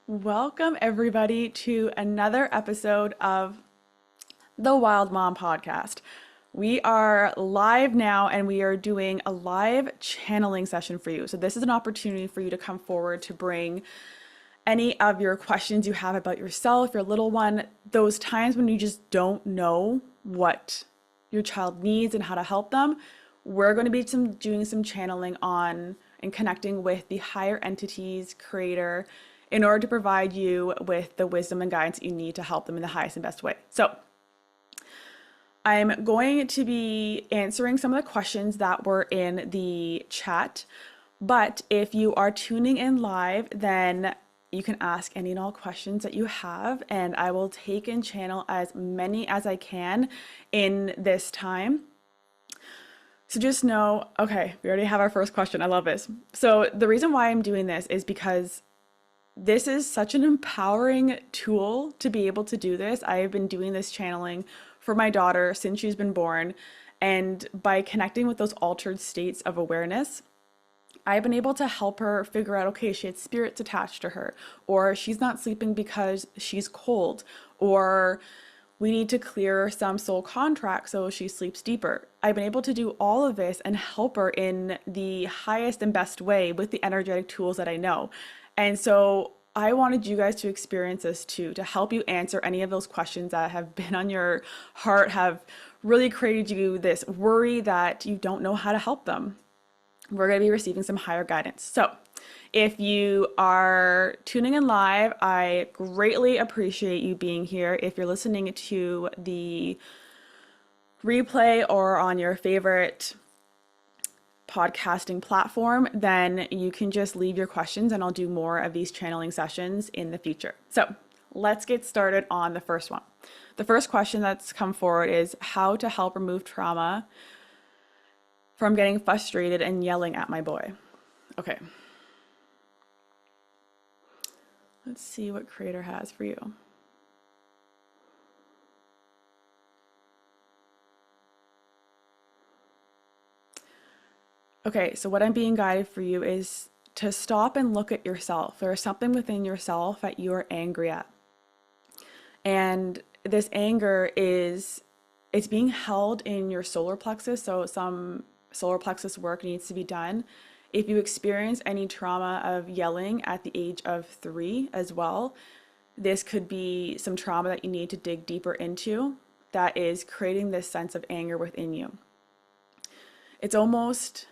Welcome, everybody, to another episode of the Wild Mom podcast. We are live now and we are doing a live channeling session for you. So, this is an opportunity for you to come forward to bring any of your questions you have about yourself, your little one, those times when you just don't know what your child needs and how to help them. We're going to be doing some channeling on and connecting with the higher entities, creator, in order to provide you with the wisdom and guidance you need to help them in the highest and best way. So, I'm going to be answering some of the questions that were in the chat, but if you are tuning in live, then you can ask any and all questions that you have, and I will take and channel as many as I can in this time. So just know, okay, we already have our first question. I love this. So the reason why I'm doing this is because this is such an empowering tool to be able to do this. I have been doing this channeling for my daughter since she's been born. And by connecting with those altered states of awareness, I've been able to help her figure out, okay, she had spirits attached to her, or she's not sleeping because she's cold, or we need to clear some soul contracts so she sleeps deeper. I've been able to do all of this and help her in the highest and best way with the energetic tools that I know. And so I wanted you guys to experience this too, to help you answer any of those questions that have been on your heart, have really created you this worry that you don't know how to help them. We're going to be receiving some higher guidance. So if you are tuning in live, I greatly appreciate you being here. If you're listening to the replay or on your favorite podcasting platform, then you can just leave your questions and I'll do more of these channeling sessions in the future. So let's get started on the first one. The first question that's come forward is how to help remove trauma from getting frustrated and yelling at my boy. Okay. Let's see what Creator has for you. Okay, so what I'm being guided for you is to stop and look at yourself. There is something within yourself that you're angry at. And this anger it's being held in your solar plexus, so some solar plexus work needs to be done. If you experience any trauma of yelling at the age of 3 as well, this could be some trauma that you need to dig deeper into that is creating this sense of anger within you. It's almost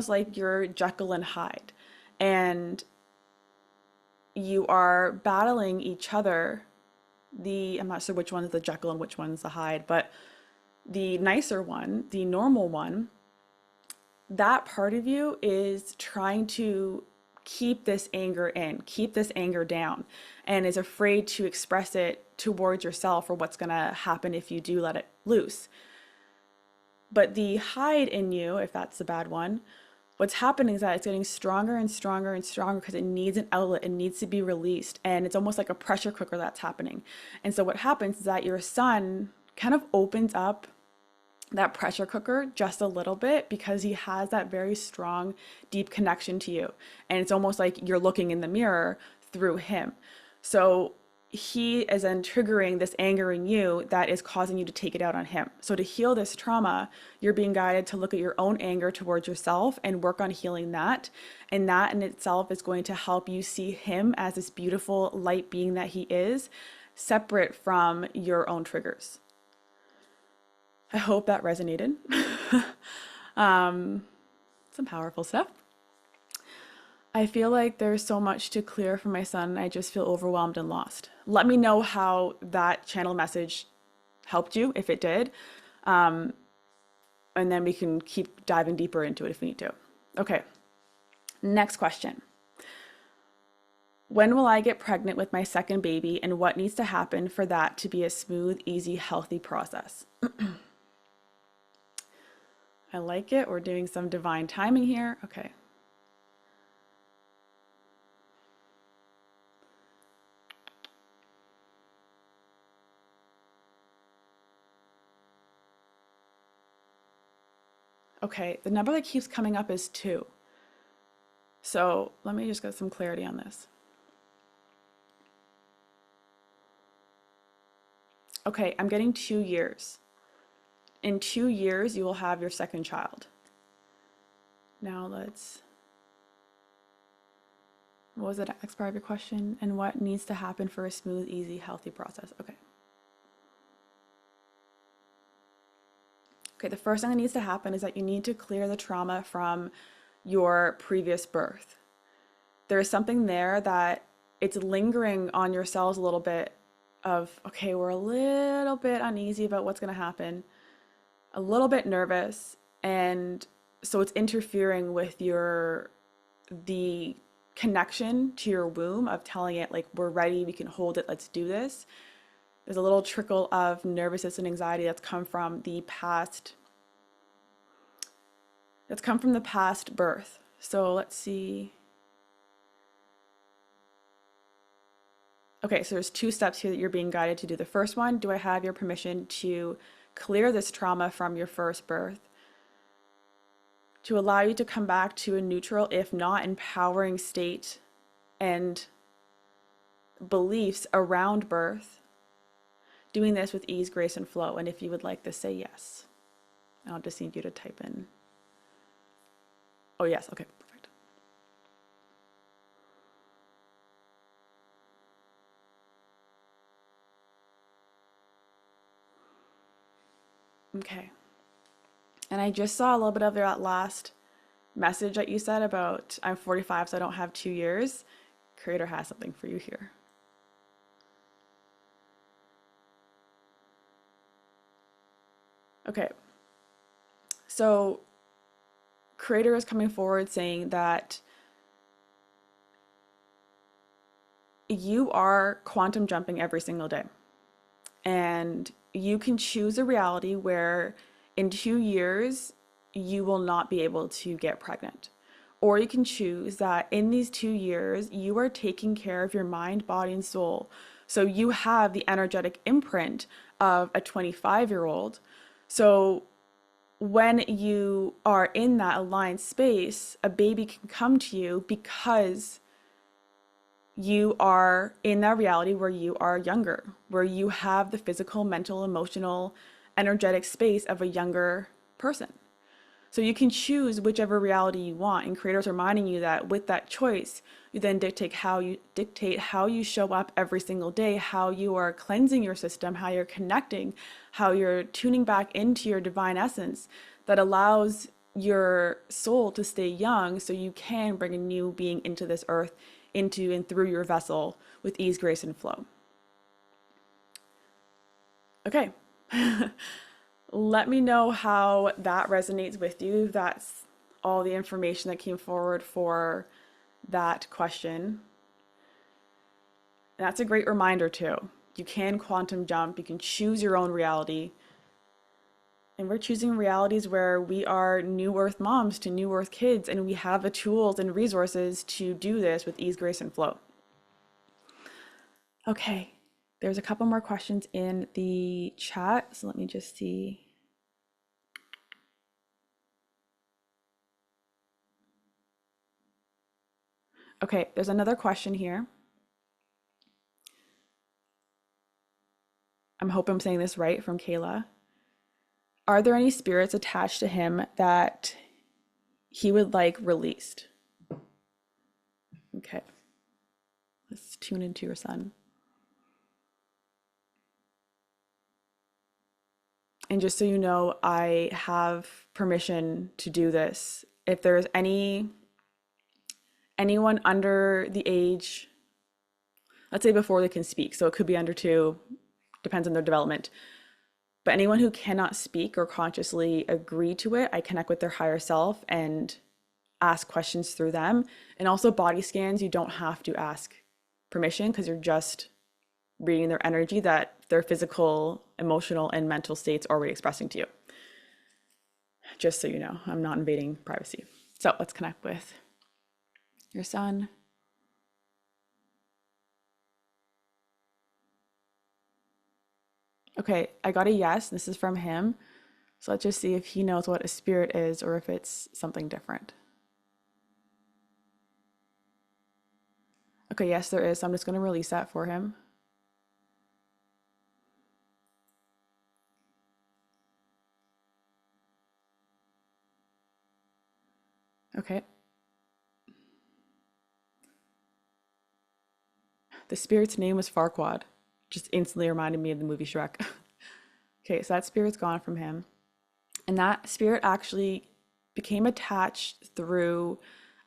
like you're Jekyll and Hyde, and you are battling each other. I'm not sure which one is the Jekyll and which one's the Hyde, but the nicer one, the normal one, that part of you is trying to keep this anger in, keep this anger down, and is afraid to express it towards yourself or what's going to happen if you do let it loose. But the Hyde in you, if that's the bad one, what's happening is that it's getting stronger and stronger and stronger because it needs an outlet. It needs to be released. And it's almost like a pressure cooker that's happening. And so what happens is that your son kind of opens up that pressure cooker just a little bit because he has that very strong, deep connection to you. And it's almost like you're looking in the mirror through him. So he is then triggering this anger in you that is causing you to take it out on him. So to heal this trauma, you're being guided to look at your own anger towards yourself and work on healing that. And that in itself is going to help you see him as this beautiful light being that he is, separate from your own triggers. I hope that resonated. Some powerful stuff. I feel like there's so much to clear for my son. I just feel overwhelmed and lost. Let me know how that channel message helped you, if it did. And then we can keep diving deeper into it if we need to. Okay, next question. When will I get pregnant with my second baby, and what needs to happen for that to be a smooth, easy, healthy process? I like it. We're doing some divine timing here. Okay. Okay, the number that keeps coming up is 2. So let me just get some clarity on this. Okay, I'm getting 2 years. In 2 years, you will have your second child. Now what was the next part of your question? And what needs to happen for a smooth, easy, healthy process? Okay. Okay, the first thing that needs to happen is that you need to clear the trauma from your previous birth. There is something there that it's lingering on your cells a little bit of, okay, we're a little bit uneasy about what's going to happen, a little bit nervous, and so it's interfering with the connection to your womb of telling it like, we're ready, we can hold it, let's do this. There's a little trickle of nervousness and anxiety that's come from the past birth. So let's see. Okay, so there's 2 steps here that you're being guided to do. The first one, do I have your permission to clear this trauma from your first birth? To allow you to come back to a neutral, if not empowering state and beliefs around birth. Doing this with ease, grace, and flow. And if you would like this, say yes. I'll just need you to type in. Oh, yes. Okay, perfect. Okay. And I just saw a little bit of that last message that you said about I'm 45, so I don't have 2 years. Creator has something for you here. Okay. So Creator is coming forward saying that you are quantum jumping every single day. And you can choose a reality where in 2 years, you will not be able to get pregnant. Or you can choose that in these 2 years, you are taking care of your mind, body, and soul. So you have the energetic imprint of a 25-year-old. So when you are in that aligned space, a baby can come to you because you are in that reality where you are younger, where you have the physical, mental, emotional, energetic space of a younger person. So you can choose whichever reality you want, and Creator's reminding you that with that choice, you then dictate how you show up every single day, how you are cleansing your system, how you're connecting, how you're tuning back into your divine essence that allows your soul to stay young so you can bring a new being into this earth, into and through your vessel with ease, grace, and flow. Okay. Let me know how that resonates with you. That's all the information that came forward for that question. And that's a great reminder too. You can quantum jump, you can choose your own reality. And we're choosing realities where we are new earth moms to new earth kids, and we have the tools and resources to do this with ease, grace, and flow. Okay, there's a couple more questions in the chat, so let me just see. Okay, there's another question here. I hope I'm saying this right, from Kayla. Are there any spirits attached to him that he would like released? Okay, let's tune into your son. And just so you know, I have permission to do this. If there's anyone under the age, let's say before they can speak, so it could be under 2, depends on their development. But anyone who cannot speak or consciously agree to it, I connect with their higher self and ask questions through them. And also body scans, you don't have to ask permission because you're just reading their energy that their physical, emotional, and mental states are already expressing to you. Just so you know, I'm not invading privacy. So let's connect with your son. Okay, I got a yes. This is from him. So let's just see if he knows what a spirit is or if it's something different. Okay, yes, there is. So I'm just going to release that for him. The spirit's name was Farquaad. Just instantly reminded me of the movie Shrek. Okay, so that spirit's gone from him. And that spirit actually became attached through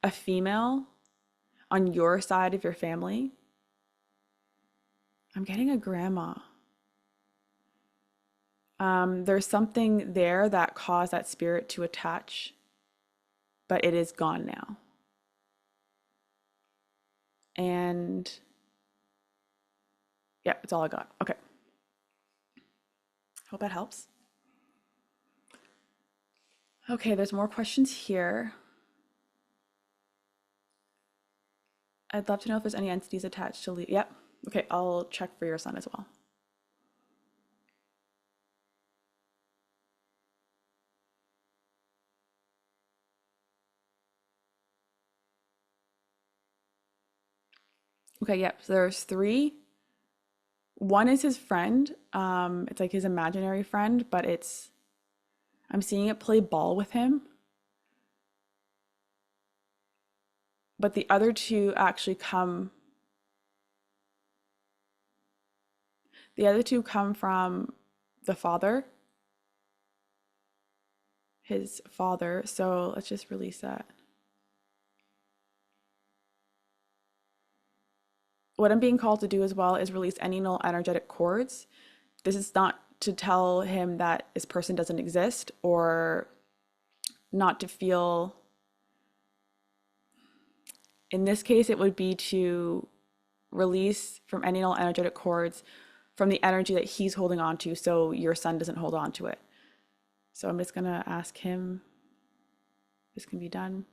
a female on your side of your family. I'm getting a grandma. There's something there that caused that spirit to attach, but it is gone now. And yeah, that's all I got. Okay. Hope that helps. Okay, there's more questions here. I'd love to know if there's any entities attached to Yep. Okay, I'll check for your son as well. Okay, yep. So there's three. One is his friend. It's like his imaginary friend, but I'm seeing it play ball with him. But the other two actually come from the father, his father. So let's just release that. What I'm being called to do as well is release any null energetic cords. This is not to tell him that this person doesn't exist or not to feel. In this case, it would be to release from any null energetic cords from the energy that he's holding on to so your son doesn't hold on to it. So I'm just going to ask him, this can be done.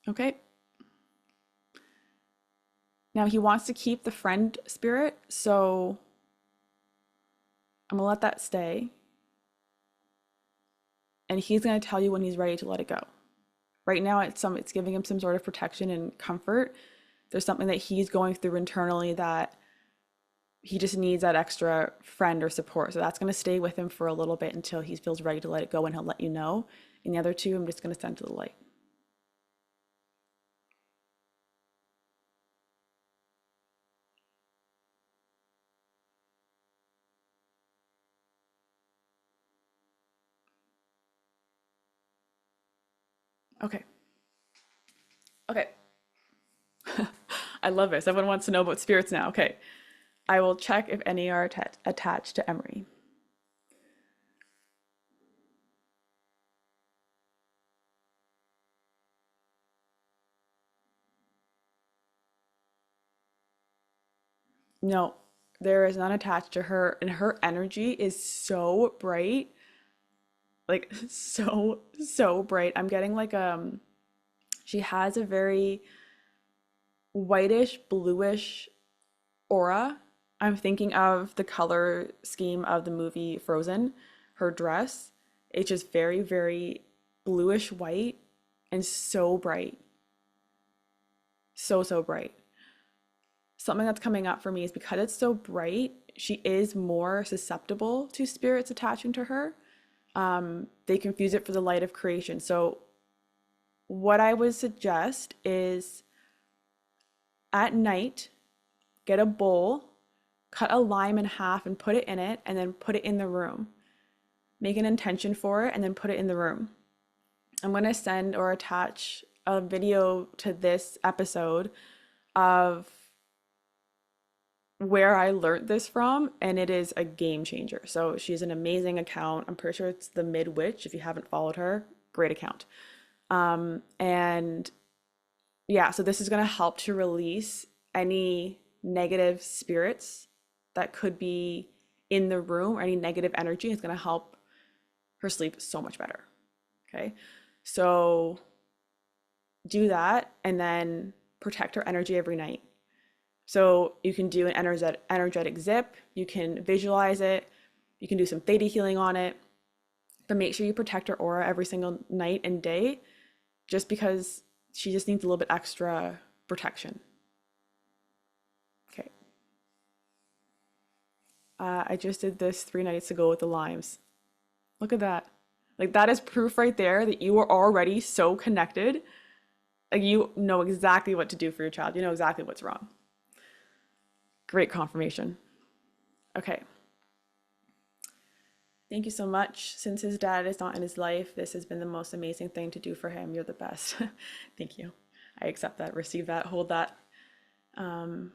Okay. Now he wants to keep the friend spirit, so I'm gonna let that stay. And he's gonna tell you when he's ready to let it go. Right now it's giving him some sort of protection and comfort. There's something that he's going through internally that he just needs that extra friend or support. So that's gonna stay with him for a little bit until he feels ready to let it go, and he'll let you know. And the other two, I'm just gonna send to the light. Okay. Okay. I love this. Everyone wants to know about spirits now. Okay. I will check if any are attached to Emery. No, there is none attached to her, and her energy is so bright. Like so bright. I'm getting like she has a very whitish, bluish aura. I'm thinking of the color scheme of the movie Frozen. Her dress, it's just very, very bluish white and so bright. So bright. Something that's coming up for me is because it's so bright, she is more susceptible to spirits attaching to her. They confuse it for the light of creation. So what I would suggest is at night, get a bowl, cut a lime in half and put it in it, and then put it in the room. Make an intention for it and then put it in the room. I'm going to send or attach a video to this episode of where I learned this from, and it is a game changer. So she's an amazing account. I'm pretty sure it's the Mid Witch. If you haven't followed her, great account. And yeah, so this is going to help to release any negative spirits that could be in the room, or any negative energy. It's going to help her sleep so much better. Okay, so do that and then protect her energy every night. So you can do an energetic zip, you can visualize it, you can do some theta healing on it, but make sure you protect her aura every single night and day, just because she just needs a little bit extra protection. Okay. I just did this 3 nights ago with the limes. Look at that. Like that is proof right there that you are already so connected. Like you know exactly what to do for your child. You know exactly what's wrong. Great confirmation. Okay. Thank you so much. Since his dad is not in his life, this has been the most amazing thing to do for him. You're the best. Thank you. I accept that, receive that, hold that. Um,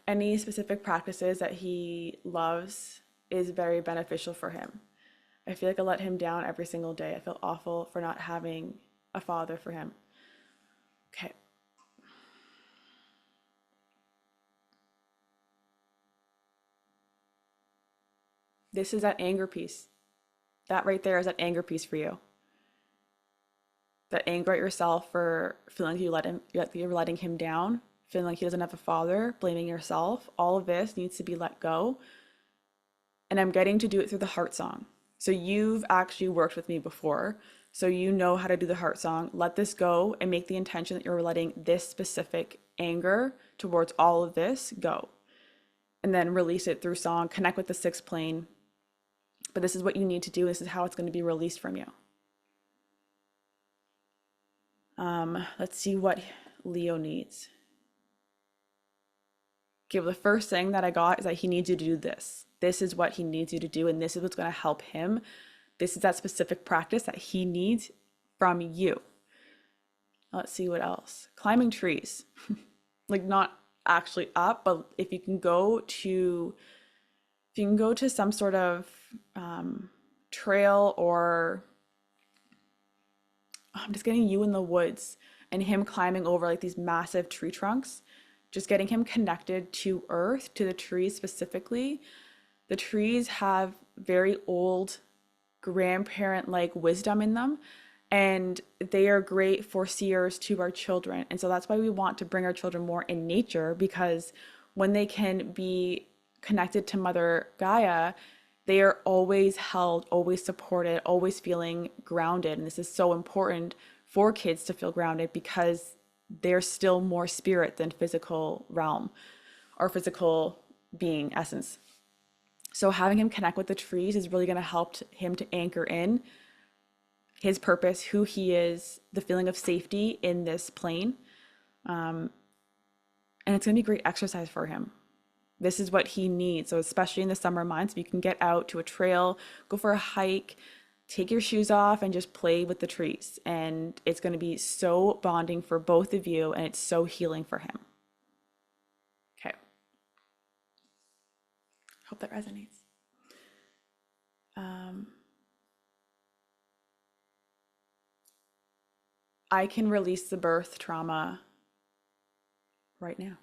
any specific practices that he loves is very beneficial for him. I feel like I let him down every single day. I feel awful for not having a father for him. Okay. This is that anger piece. That right there is that anger piece for you. That anger at yourself for feeling like you're letting him down, feeling like he doesn't have a father, blaming yourself. All of this needs to be let go. And I'm getting to do it through the heart song. So you've actually worked with me before. So you know how to do the heart song. Let this go and make the intention that you're letting this specific anger towards all of this go. And then release it through song, connect with the sixth plane. But this is what you need to do. This is how it's going to be released from you. Let's see what Leo needs. Okay, well, the first thing that I got is that he needs you to do this. This is what he needs you to do, and this is what's going to help him. This is that specific practice that he needs from you. Let's see what else. Climbing trees. Like not actually up, but if you can go to some sort of trail, or I'm just getting you in the woods and him climbing over like these massive tree trunks, just getting him connected to earth, to the trees specifically. The trees have very old grandparent-like wisdom in them, and they are great foreseers to our children. And so that's why we want to bring our children more in nature, because when they can be connected to Mother Gaia, they are always held, always supported, always feeling grounded. And this is so important for kids to feel grounded, because they're still more spirit than physical realm or physical being essence. So having him connect with the trees is really going to help him to anchor in his purpose, who he is, the feeling of safety in this plane. And it's going to be great exercise for him. This is what he needs. So especially in the summer months, you can get out to a trail, go for a hike, take your shoes off and just play with the trees. And it's going to be so bonding for both of you, and it's so healing for him. Okay. Hope that resonates. I can release the birth trauma right now.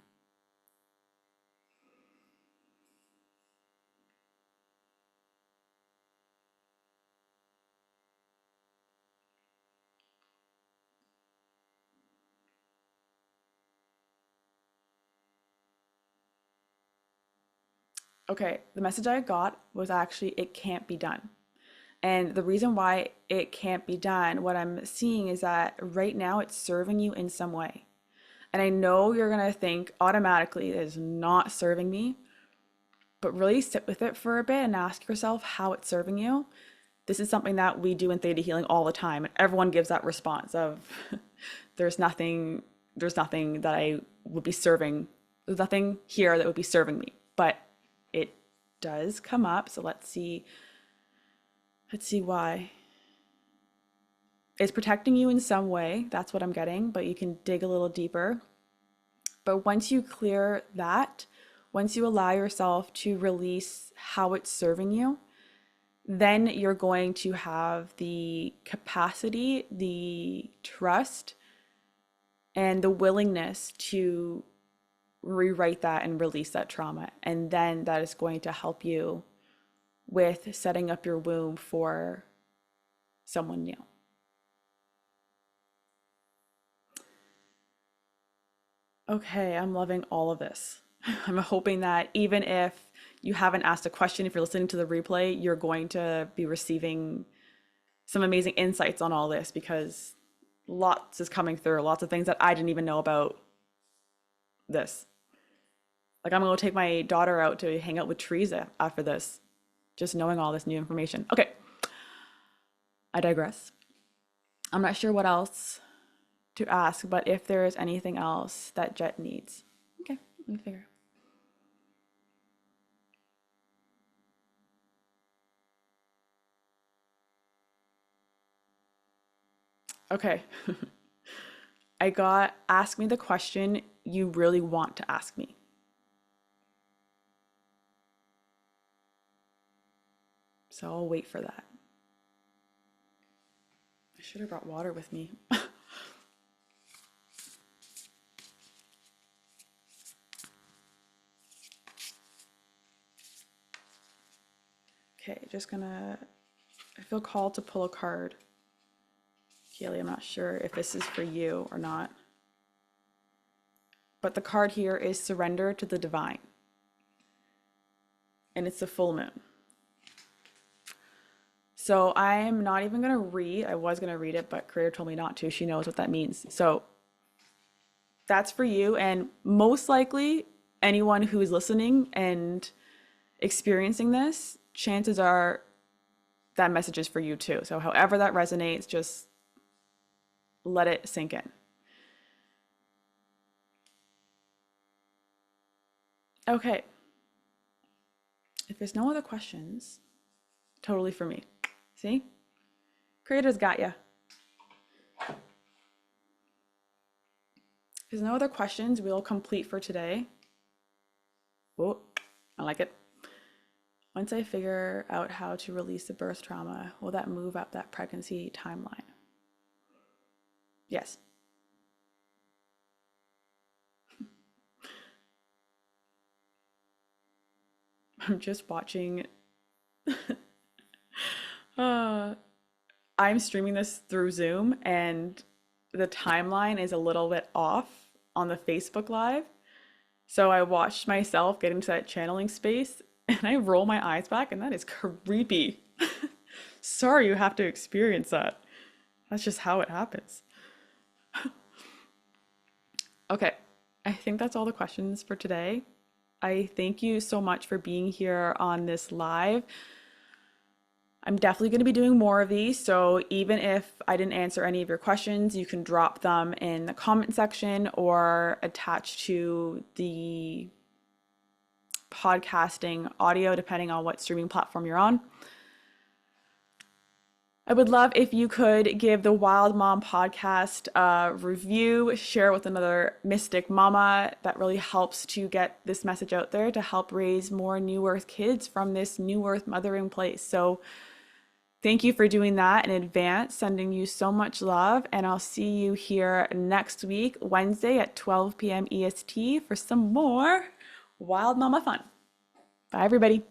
Okay, the message I got was actually it can't be done. And the reason why it can't be done, what I'm seeing is that right now it's serving you in some way. And I know you're going to think automatically it is not serving me, but really sit with it for a bit and ask yourself how it's serving you. This is something that we do in theta healing all the time, and everyone gives that response of there's nothing that I would be serving. There's nothing here that would be serving me, but it does come up. So let's see why. It's protecting you in some way. That's what I'm getting, but you can dig a little deeper. But once you clear that, once you allow yourself to release how it's serving you, then you're going to have the capacity, the trust, and the willingness to rewrite that and release that trauma. And then that is going to help you with setting up your womb for someone new. Okay, I'm loving all of this. I'm hoping that even if you haven't asked a question, if you're listening to the replay, you're going to be receiving some amazing insights on all this, because lots is coming through, lots of things that I didn't even know about this. Like I'm gonna go take my daughter out to hang out with trees after this, just knowing all this new information. Okay, I digress. I'm not sure what else to ask, but if there is anything else that Jet needs. Okay, let me figure. Okay. I got ask me the question you really want to ask me. So I'll wait for that. I should have brought water with me. Okay, just gonna, I feel called to pull a card. Kaylee, I'm not sure if this is for you or not. But the card here is surrender to the divine. And it's the full moon. So I'm not even gonna read, I was gonna read it, but Creator told me not to. She knows what that means. So that's for you, and most likely anyone who is listening and experiencing this, chances are that message is for you too. So however that resonates, just let it sink in. Okay. If there's no other questions, totally for me. See? Creator's got you. If there's no other questions, we'll complete for today. Oh, I like it. Once I figure out how to release the birth trauma, will that move up that pregnancy timeline? Yes. I'm just watching. I'm streaming this through Zoom, and the timeline is a little bit off on the Facebook Live. So I watched myself get into that channeling space, and I roll my eyes back, and that is creepy. Sorry you have to experience that. That's just how it happens. Okay, I think that's all the questions for today. I thank you so much for being here on this live. I'm definitely going to be doing more of these, so even if I didn't answer any of your questions, you can drop them in the comment section or attach to the podcasting audio, depending on what streaming platform you're on. I would love if you could give the Wild Mom podcast a review, share with another mystic mama. That really helps to get this message out there to help raise more New Earth kids from this New Earth mothering place. So thank you for doing that in advance, sending you so much love, and I'll see you here next week, Wednesday at 12 p.m. EST for some more Wild Mama fun. Bye, everybody.